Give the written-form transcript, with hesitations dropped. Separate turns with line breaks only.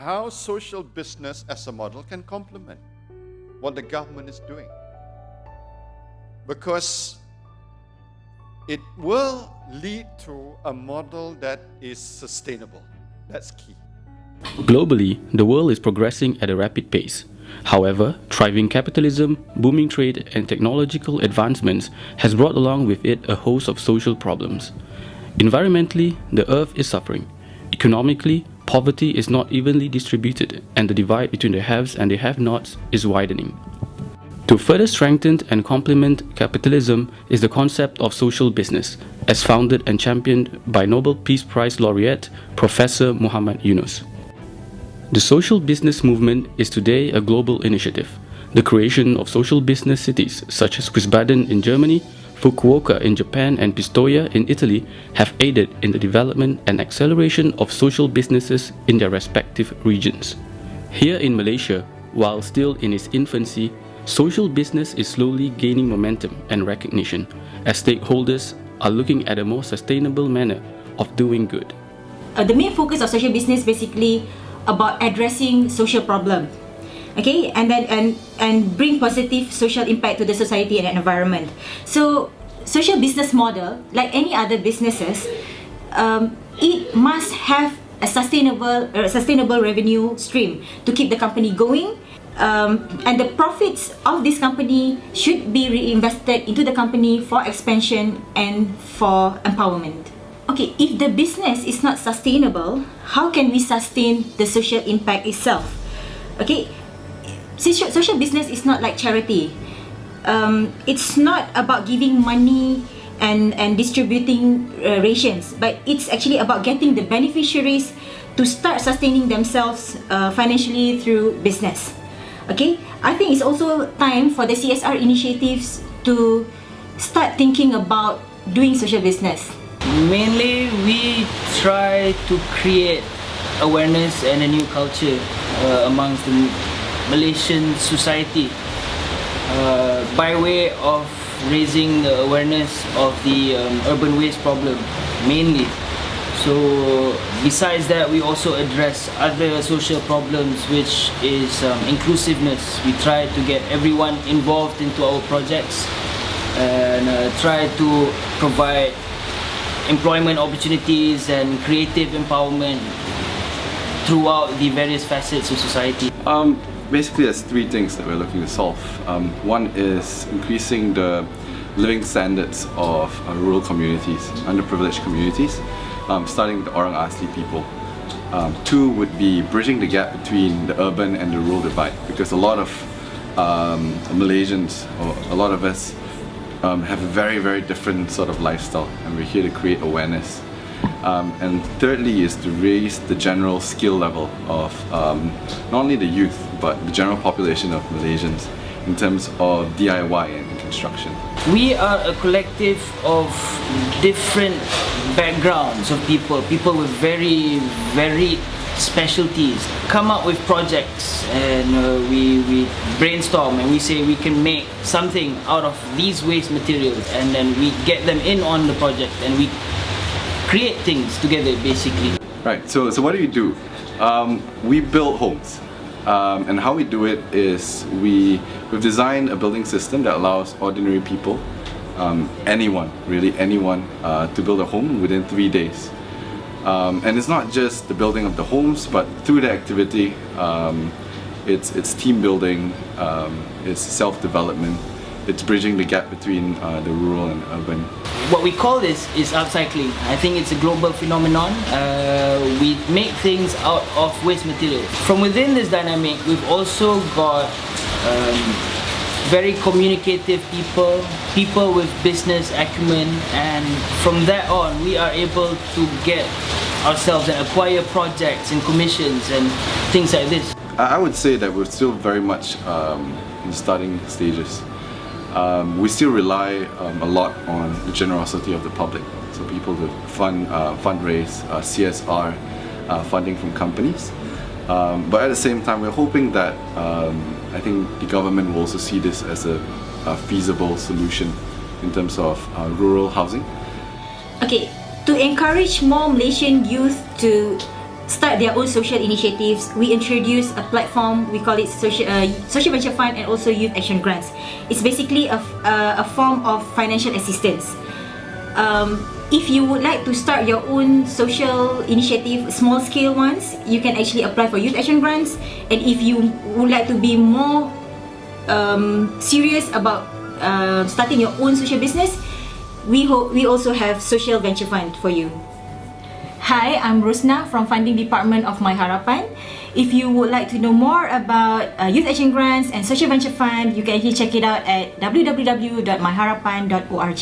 how social business as a model can complement what the government is doing. Because it will lead to a model that is sustainable. That's key.
Globally, the world is progressing at a rapid pace. However, thriving capitalism, booming trade, and technological advancements has brought along with it a host of social problems. Environmentally, the earth is suffering. Economically, poverty is not evenly distributed, and the divide between the haves and the have-nots is widening. To further strengthen and complement capitalism is the concept of social business, as founded and championed by Nobel Peace Prize Laureate Professor Yunus. The social business movement is today a global initiative. The creation of social business cities such as Wiesbaden in Germany, Fukuoka in Japan, and Pistoia in Italy have aided in the development and acceleration of social businesses in their respective regions. Here in Malaysia, while still in its infancy, social business is slowly gaining momentum and recognition as stakeholders are looking at a more sustainable manner of doing good.
The main focus of social business basically about addressing social problems, okay, and bring positive social impact to the society and the environment. So, social business model, like any other businesses, it must have a sustainable revenue stream to keep the company going. And the profits of this company should be reinvested into the company for expansion and for empowerment. Okay, if the business is not sustainable, how can we sustain the social impact itself? Okay, social business is not like charity. It's not about giving money and distributing rations, but it's actually about getting the beneficiaries to start sustaining themselves financially through business. Okay, I think it's also time for the CSR initiatives to start thinking about doing social business.
Mainly, we try to create awareness and a new culture amongst the Malaysian society by way of raising the awareness of the urban waste problem, mainly. So, besides that, we also address other social problems, which is inclusiveness. We try to get everyone involved into our projects and try to provide employment opportunities and creative empowerment throughout the various facets of society.
Basically, there's three things that we're looking to solve. One is increasing the living standards of rural communities, underprivileged communities, starting with the Orang Asli people. Two would be bridging the gap between the urban and the rural divide, because a lot of Malaysians, or a lot of us, have a very, very different sort of lifestyle, and we're here to create awareness. And thirdly is to raise the general skill level of not only the youth, but the general population of Malaysians in terms of DIY and construction.
We are a collective of different backgrounds of people with very varied specialties, come up with projects, and we brainstorm and we say we can make something out of these waste materials, and then we get them in on the project and we create things together, basically.
Right, so what do? We build homes, and how we do it is we've designed a building system that allows ordinary people, anyone, to build a home within 3 days. And it's not just the building of the homes, but through the activity, it's team building, it's self-development, it's bridging the gap between the rural and urban.
What we call this is upcycling. I think it's a global phenomenon. We make things out of waste materials. From within this dynamic, we've also got very communicative people with business acumen, and from that on we are able to get ourselves and acquire projects and commissions and things like this.
I would say that we're still very much in the starting stages. We still rely a lot on the generosity of the public, so people to fundraise, CSR funding from companies. But at the same time, we're hoping that I think the government will also see this as a feasible solution in terms of rural housing.
Okay, to encourage more Malaysian youth to start their own social initiatives. We introduce a platform, we call it social venture fund, and also youth action grants. It's basically a form of financial assistance. If you would like to start your own social initiative, small scale ones, you can actually apply for youth action grants. And if you would like to be more serious about starting your own social business, we also have social venture fund for you. Hi, I'm Rosna from Funding Department of myHarapan. If you would like to know more about youth action grants and social venture fund, you can actually check it out at www.myharapan.org.